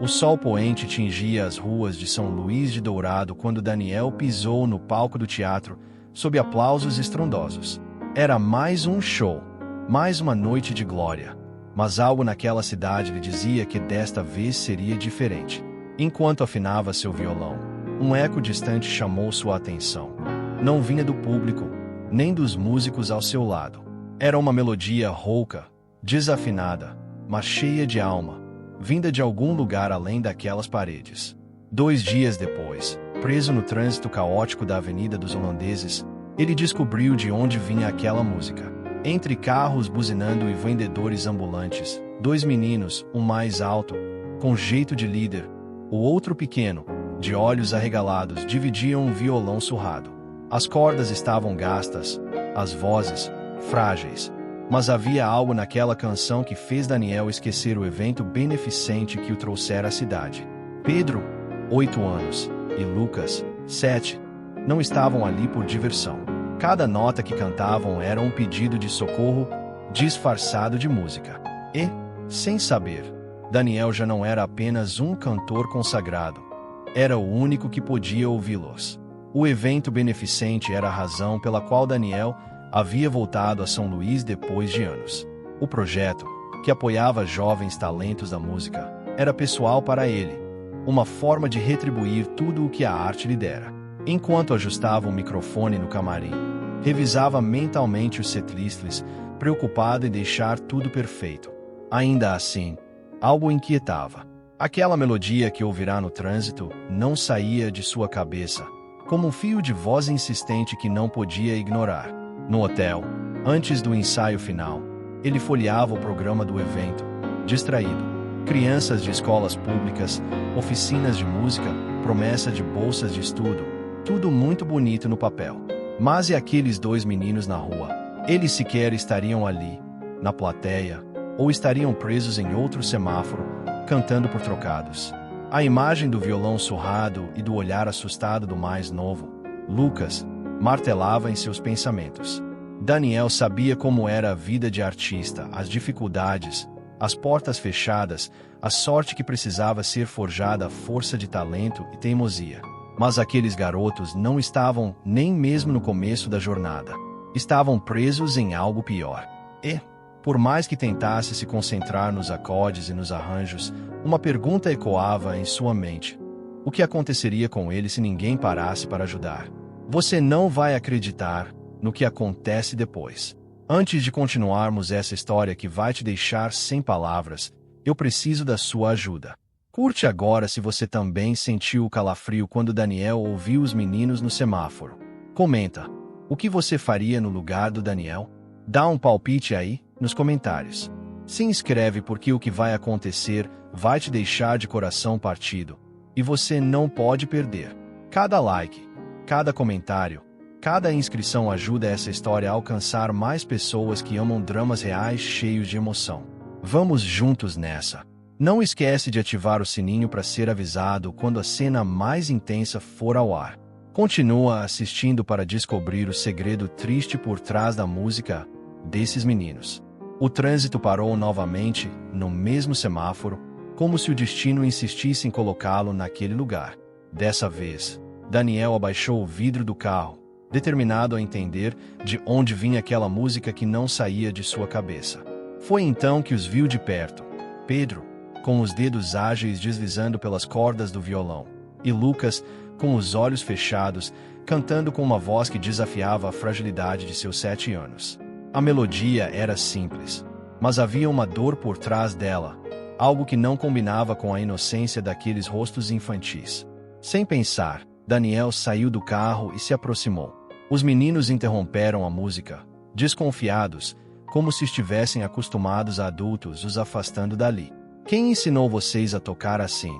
O sol poente tingia as ruas de São Luís de Dourado quando Daniel pisou no palco do teatro, sob aplausos estrondosos. Era mais um show, mais uma noite de glória. Mas algo naquela cidade lhe dizia que desta vez seria diferente. Enquanto afinava seu violão, um eco distante chamou sua atenção. Não vinha do público, nem dos músicos ao seu lado. Era uma melodia rouca, desafinada, mas cheia de alma, vinda de algum lugar além daquelas paredes. 2 dias depois, preso no trânsito caótico da Avenida dos Holandeses, ele descobriu de onde vinha aquela música. Entre carros buzinando e vendedores ambulantes, 2 meninos, um mais alto, com jeito de líder, o outro pequeno, de olhos arregalados, dividiam um violão surrado. As cordas estavam gastas, as vozes, frágeis. Mas havia algo naquela canção que fez Daniel esquecer o evento beneficente que o trouxera à cidade. Pedro, 8 anos, e Lucas, 7, não estavam ali por diversão. Cada nota que cantavam era um pedido de socorro disfarçado de música. E, sem saber, Daniel já não era apenas um cantor consagrado. Era o único que podia ouvi-los. O evento beneficente era a razão pela qual Daniel havia voltado a São Luís depois de anos. O projeto, que apoiava jovens talentos da música, era pessoal para ele, uma forma de retribuir tudo o que a arte lhe dera. Enquanto ajustava o microfone no camarim, revisava mentalmente os setlists, preocupado em deixar tudo perfeito. Ainda assim, algo o inquietava. Aquela melodia que ouvirá no trânsito não saía de sua cabeça, como um fio de voz insistente que não podia ignorar. No hotel, antes do ensaio final, ele folheava o programa do evento, distraído. Crianças de escolas públicas, oficinas de música, promessa de bolsas de estudo, tudo muito bonito no papel. Mas e aqueles 2 meninos na rua? Eles sequer estariam ali, na plateia, ou estariam presos em outro semáforo, cantando por trocados. A imagem do violão surrado e do olhar assustado do mais novo, Lucas, martelava em seus pensamentos. Daniel sabia como era a vida de artista, as dificuldades, as portas fechadas, a sorte que precisava ser forjada à força de talento e teimosia. Mas aqueles garotos não estavam nem mesmo no começo da jornada. Estavam presos em algo pior. E, por mais que tentasse se concentrar nos acordes e nos arranjos, uma pergunta ecoava em sua mente. O que aconteceria com ele se ninguém parasse para ajudar? Você não vai acreditar no que acontece depois. Antes de continuarmos essa história que vai te deixar sem palavras, eu preciso da sua ajuda. Curte agora se você também sentiu o calafrio quando Daniel ouviu os meninos no semáforo. Comenta, o que você faria no lugar do Daniel? Dá um palpite aí, nos comentários. Se inscreve porque o que vai acontecer vai te deixar de coração partido. E você não pode perder. Cada like, cada comentário, cada inscrição ajuda essa história a alcançar mais pessoas que amam dramas reais cheios de emoção. Vamos juntos nessa. Não esquece de ativar o sininho para ser avisado quando a cena mais intensa for ao ar. Continua assistindo para descobrir o segredo triste por trás da música desses meninos. O trânsito parou novamente, no mesmo semáforo, como se o destino insistisse em colocá-lo naquele lugar. Dessa vez, Daniel abaixou o vidro do carro, determinado a entender de onde vinha aquela música que não saía de sua cabeça. Foi então que os viu de perto. Pedro, com os dedos ágeis deslizando pelas cordas do violão, e Lucas, com os olhos fechados, cantando com uma voz que desafiava a fragilidade de seus 7 anos. A melodia era simples, mas havia uma dor por trás dela, algo que não combinava com a inocência daqueles rostos infantis. Sem pensar, Daniel saiu do carro e se aproximou. Os meninos interromperam a música, desconfiados, como se estivessem acostumados a adultos os afastando dali. Quem ensinou vocês a tocar assim?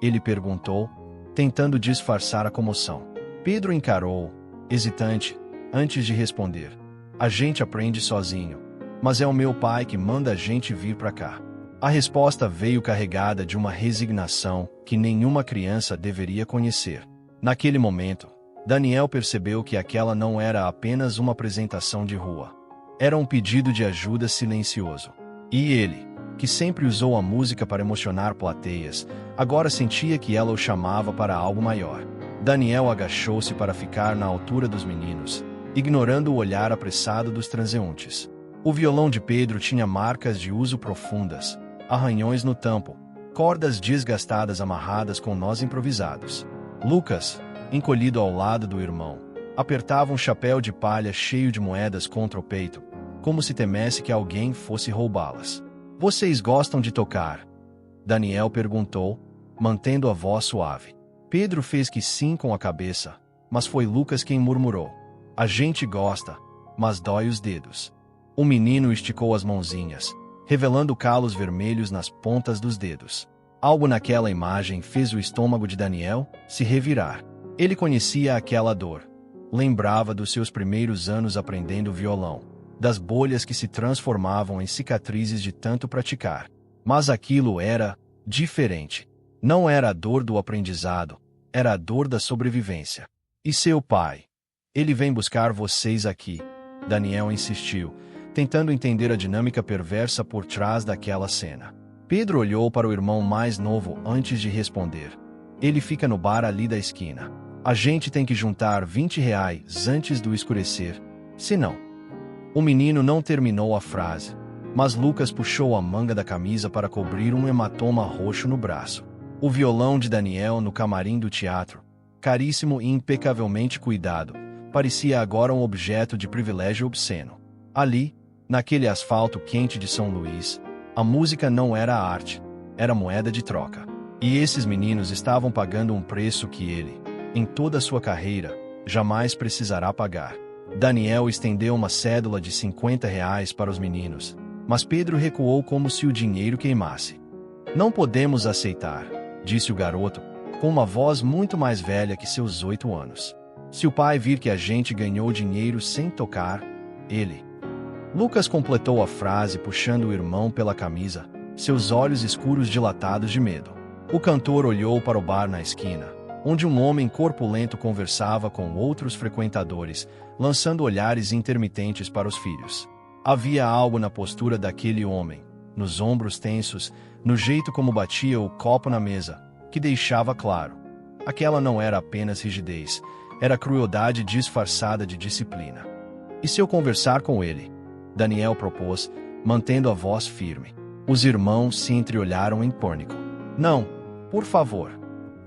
Ele perguntou, tentando disfarçar a comoção. Pedro encarou, hesitante, antes de responder. A gente aprende sozinho, mas é o meu pai que manda a gente vir para cá. A resposta veio carregada de uma resignação que nenhuma criança deveria conhecer. Naquele momento, Daniel percebeu que aquela não era apenas uma apresentação de rua. Era um pedido de ajuda silencioso. E ele, que sempre usou a música para emocionar plateias, agora sentia que ela o chamava para algo maior. Daniel agachou-se para ficar na altura dos meninos, ignorando o olhar apressado dos transeuntes. O violão de Pedro tinha marcas de uso profundas, arranhões no tampo, cordas desgastadas amarradas com nós improvisados. Lucas, encolhido ao lado do irmão, apertava um chapéu de palha cheio de moedas contra o peito, como se temesse que alguém fosse roubá-las. "Vocês gostam de tocar?" Daniel perguntou, mantendo a voz suave. Pedro fez que sim com a cabeça, mas foi Lucas quem murmurou: "A gente gosta, mas dói os dedos." O menino esticou as mãozinhas, revelando calos vermelhos nas pontas dos dedos. Algo naquela imagem fez o estômago de Daniel se revirar. Ele conhecia aquela dor. Lembrava dos seus primeiros anos aprendendo violão, das bolhas que se transformavam em cicatrizes de tanto praticar. Mas aquilo era diferente. Não era a dor do aprendizado, era a dor da sobrevivência. "E seu pai? Ele vem buscar vocês aqui?" Daniel insistiu, tentando entender a dinâmica perversa por trás daquela cena. Pedro olhou para o irmão mais novo antes de responder. "Ele fica no bar ali da esquina. A gente tem que juntar R$ 20 antes do escurecer, senão..." O menino não terminou a frase, mas Lucas puxou a manga da camisa para cobrir um hematoma roxo no braço. O violão de Daniel no camarim do teatro, caríssimo e impecavelmente cuidado, parecia agora um objeto de privilégio obsceno. Ali, naquele asfalto quente de São Luís, a música não era arte, era moeda de troca. E esses meninos estavam pagando um preço que ele, em toda a sua carreira, jamais precisará pagar. Daniel estendeu uma cédula de R$ 50 para os meninos, mas Pedro recuou como se o dinheiro queimasse. "Não podemos aceitar", disse o garoto, com uma voz muito mais velha que seus 8 anos. "Se o pai vir que a gente ganhou dinheiro sem tocar, ele..." Lucas completou a frase puxando o irmão pela camisa, seus olhos escuros dilatados de medo. O cantor olhou para o bar na esquina, onde um homem corpulento conversava com outros frequentadores, lançando olhares intermitentes para os filhos. Havia algo na postura daquele homem, nos ombros tensos, no jeito como batia o copo na mesa, que deixava claro: aquela não era apenas rigidez, era crueldade disfarçada de disciplina. "E se eu conversar com ele?" Daniel propôs, mantendo a voz firme. Os irmãos se entreolharam em pânico. "Não, por favor,"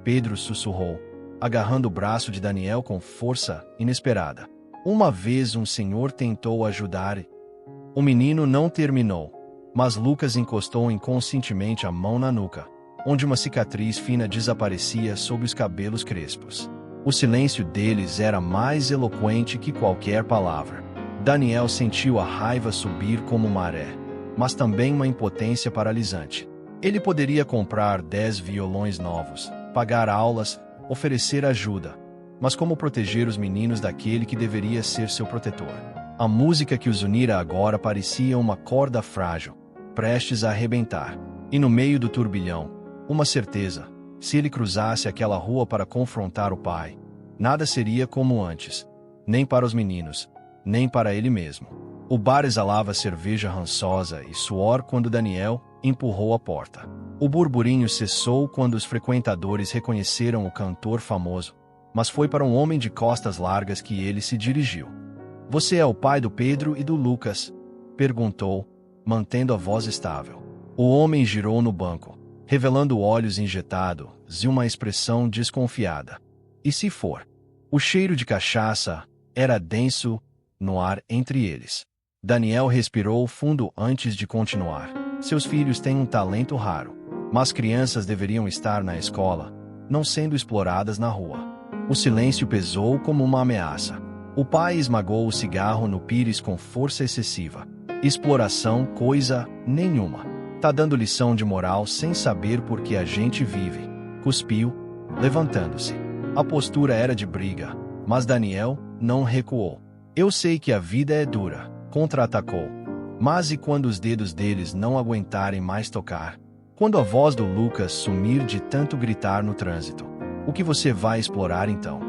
Pedro sussurrou, agarrando o braço de Daniel com força inesperada. "Uma vez um senhor tentou ajudar e..." O menino não terminou, mas Lucas encostou inconscientemente a mão na nuca, onde uma cicatriz fina desaparecia sob os cabelos crespos. O silêncio deles era mais eloquente que qualquer palavra. Daniel sentiu a raiva subir como maré, mas também uma impotência paralisante. Ele poderia comprar 10 violões novos, pagar aulas, oferecer ajuda, mas como proteger os meninos daquele que deveria ser seu protetor? A música que os unira agora parecia uma corda frágil, prestes a arrebentar. E no meio do turbilhão, uma certeza: se ele cruzasse aquela rua para confrontar o pai, nada seria como antes, nem para os meninos, nem para ele mesmo. O bar exalava cerveja rançosa e suor quando Daniel empurrou a porta. O burburinho cessou quando os frequentadores reconheceram o cantor famoso, mas foi para um homem de costas largas que ele se dirigiu. "Você é o pai do Pedro e do Lucas?" perguntou, mantendo a voz estável. O homem girou no banco, revelando olhos injetados e uma expressão desconfiada. "E se for?" O cheiro de cachaça era denso no ar entre eles. Daniel respirou fundo antes de continuar. "Seus filhos têm um talento raro, mas crianças deveriam estar na escola, não sendo exploradas na rua." O silêncio pesou como uma ameaça. O pai esmagou o cigarro no pires com força excessiva. "Exploração coisa nenhuma. Tá dando lição de moral sem saber por que a gente vive." Cuspiu, levantando-se. A postura era de briga, mas Daniel não recuou. "Eu sei que a vida é dura", contra-atacou. "Mas e quando os dedos deles não aguentarem mais tocar? Quando a voz do Lucas sumir de tanto gritar no trânsito? O que você vai explorar então?"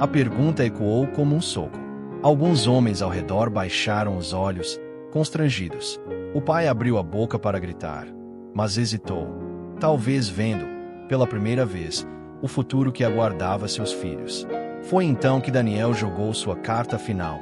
A pergunta ecoou como um soco. Alguns homens ao redor baixaram os olhos, constrangidos. O pai abriu a boca para gritar, mas hesitou, talvez vendo, pela primeira vez, o futuro que aguardava seus filhos. Foi então que Daniel jogou sua carta final.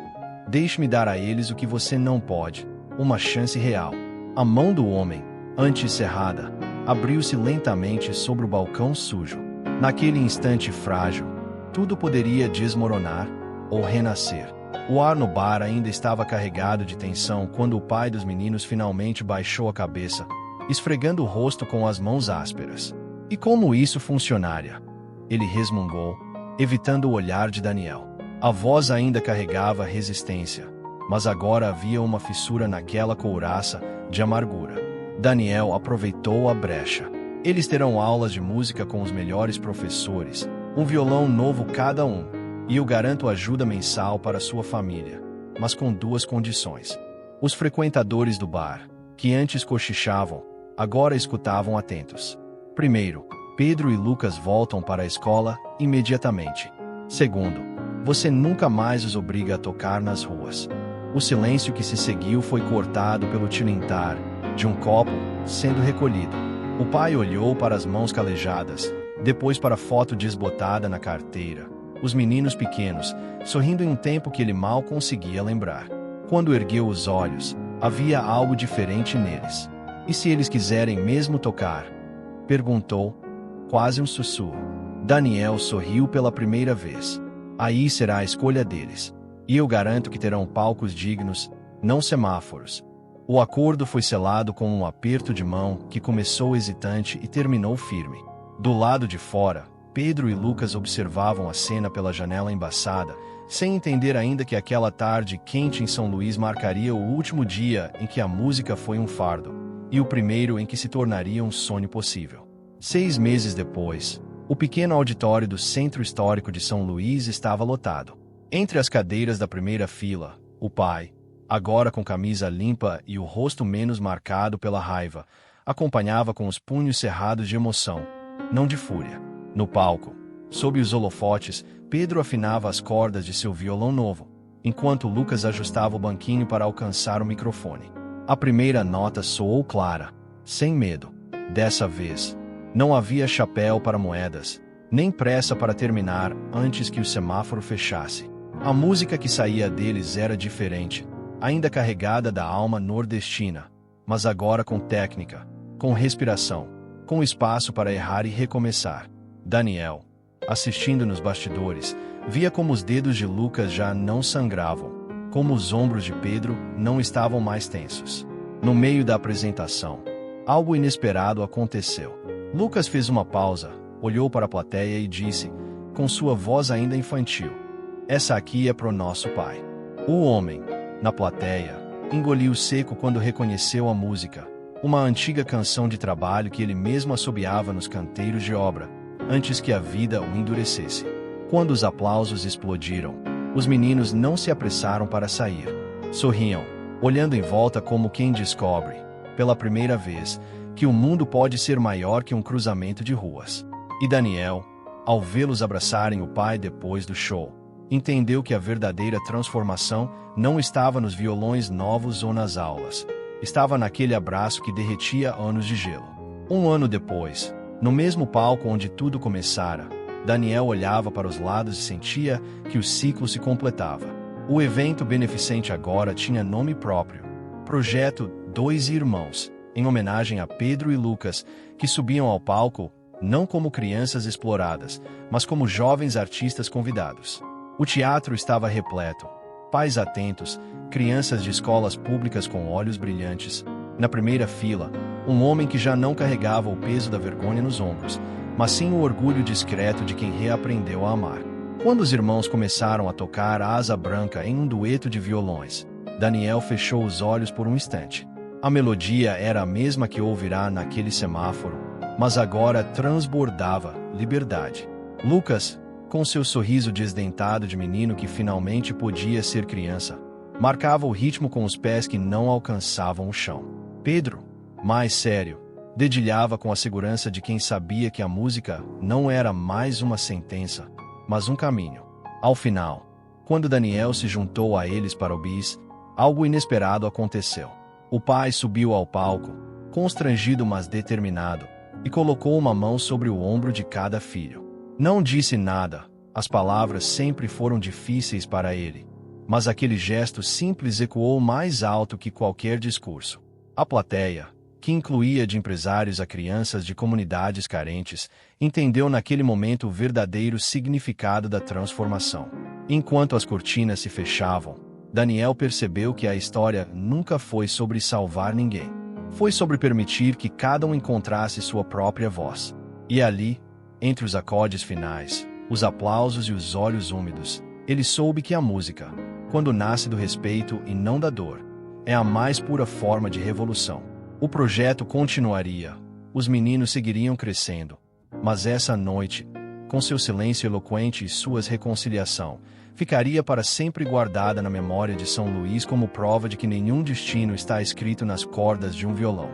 Deixe-me dar a eles o que você não pode, uma chance real. A mão do homem, antes cerrada, abriu-se lentamente sobre o balcão sujo. Naquele instante frágil, tudo poderia desmoronar ou renascer. O ar no bar ainda estava carregado de tensão quando o pai dos meninos finalmente baixou a cabeça, esfregando o rosto com as mãos ásperas. E como isso funcionaria? Ele resmungou, evitando o olhar de Daniel. A voz ainda carregava resistência, mas agora havia uma fissura naquela couraça de amargura. Daniel aproveitou a brecha. Eles terão aulas de música com os melhores professores, um violão novo cada um, e eu garanto ajuda mensal para sua família, mas com duas condições. Os frequentadores do bar, que antes cochichavam, agora escutavam atentos. Primeiro, Pedro e Lucas voltam para a escola imediatamente. Segundo, você nunca mais os obriga a tocar nas ruas. O silêncio que se seguiu foi cortado pelo tilintar de um copo sendo recolhido. O pai olhou para as mãos calejadas, depois para a foto desbotada na carteira. Os meninos pequenos, sorrindo em um tempo que ele mal conseguia lembrar. Quando ergueu os olhos, havia algo diferente neles. E se eles quiserem mesmo tocar? Perguntou, quase um sussurro. Daniel sorriu pela primeira vez. Aí será a escolha deles. E eu garanto que terão palcos dignos, não semáforos. O acordo foi selado com um aperto de mão que começou hesitante e terminou firme. Do lado de fora, Pedro e Lucas observavam a cena pela janela embaçada, sem entender ainda que aquela tarde quente em São Luís marcaria o último dia em que a música foi um fardo, e o primeiro em que se tornaria um sonho possível. 6 meses depois, o pequeno auditório do Centro Histórico de São Luís estava lotado. Entre as cadeiras da primeira fila, o pai, agora com camisa limpa e o rosto menos marcado pela raiva, acompanhava com os punhos cerrados de emoção, não de fúria. No palco, sob os holofotes, Pedro afinava as cordas de seu violão novo, enquanto Lucas ajustava o banquinho para alcançar o microfone. A primeira nota soou clara, sem medo. Dessa vez, não havia chapéu para moedas, nem pressa para terminar antes que o semáforo fechasse. A música que saía deles era diferente, ainda carregada da alma nordestina, mas agora com técnica, com respiração, com espaço para errar e recomeçar. Daniel, assistindo nos bastidores, via como os dedos de Lucas já não sangravam, como os ombros de Pedro não estavam mais tensos. No meio da apresentação, algo inesperado aconteceu. Lucas fez uma pausa, olhou para a plateia e disse, com sua voz ainda infantil, "Essa aqui é pro nosso pai." O homem, na plateia, engoliu seco quando reconheceu a música, uma antiga canção de trabalho que ele mesmo assobiava nos canteiros de obra, antes que a vida o endurecesse. Quando os aplausos explodiram, os meninos não se apressaram para sair. Sorriam, olhando em volta como quem descobre, pela primeira vez, que o mundo pode ser maior que um cruzamento de ruas. E Daniel, ao vê-los abraçarem o pai depois do show, entendeu que a verdadeira transformação não estava nos violões novos ou nas aulas. Estava naquele abraço que derretia anos de gelo. 1 ano depois, no mesmo palco onde tudo começara, Daniel olhava para os lados e sentia que o ciclo se completava. O evento beneficente agora tinha nome próprio. Projeto Dois Irmãos, em homenagem a Pedro e Lucas, que subiam ao palco, não como crianças exploradas, mas como jovens artistas convidados. O teatro estava repleto. Pais atentos, crianças de escolas públicas com olhos brilhantes. Na primeira fila, um homem que já não carregava o peso da vergonha nos ombros, mas sim o orgulho discreto de quem reaprendeu a amar. Quando os irmãos começaram a tocar a Asa Branca em um dueto de violões, Daniel fechou os olhos por um instante. A melodia era a mesma que ouvirá naquele semáforo, mas agora transbordava liberdade. Lucas, com seu sorriso desdentado de menino que finalmente podia ser criança, marcava o ritmo com os pés que não alcançavam o chão. Pedro, mais sério, dedilhava com a segurança de quem sabia que a música não era mais uma sentença, mas um caminho. Ao final, quando Daniel se juntou a eles para o bis, algo inesperado aconteceu. O pai subiu ao palco, constrangido mas determinado, e colocou uma mão sobre o ombro de cada filho. Não disse nada, as palavras sempre foram difíceis para ele, mas aquele gesto simples ecoou mais alto que qualquer discurso. A plateia, que incluía de empresários a crianças de comunidades carentes, entendeu naquele momento o verdadeiro significado da transformação. Enquanto as cortinas se fechavam, Daniel percebeu que a história nunca foi sobre salvar ninguém. Foi sobre permitir que cada um encontrasse sua própria voz. E ali, entre os acordes finais, os aplausos e os olhos úmidos, ele soube que a música, quando nasce do respeito e não da dor, é a mais pura forma de revolução. O projeto continuaria, os meninos seguiriam crescendo, mas essa noite, com seu silêncio eloquente e sua reconciliação, ficaria para sempre guardada na memória de São Luís como prova de que nenhum destino está escrito nas cordas de um violão.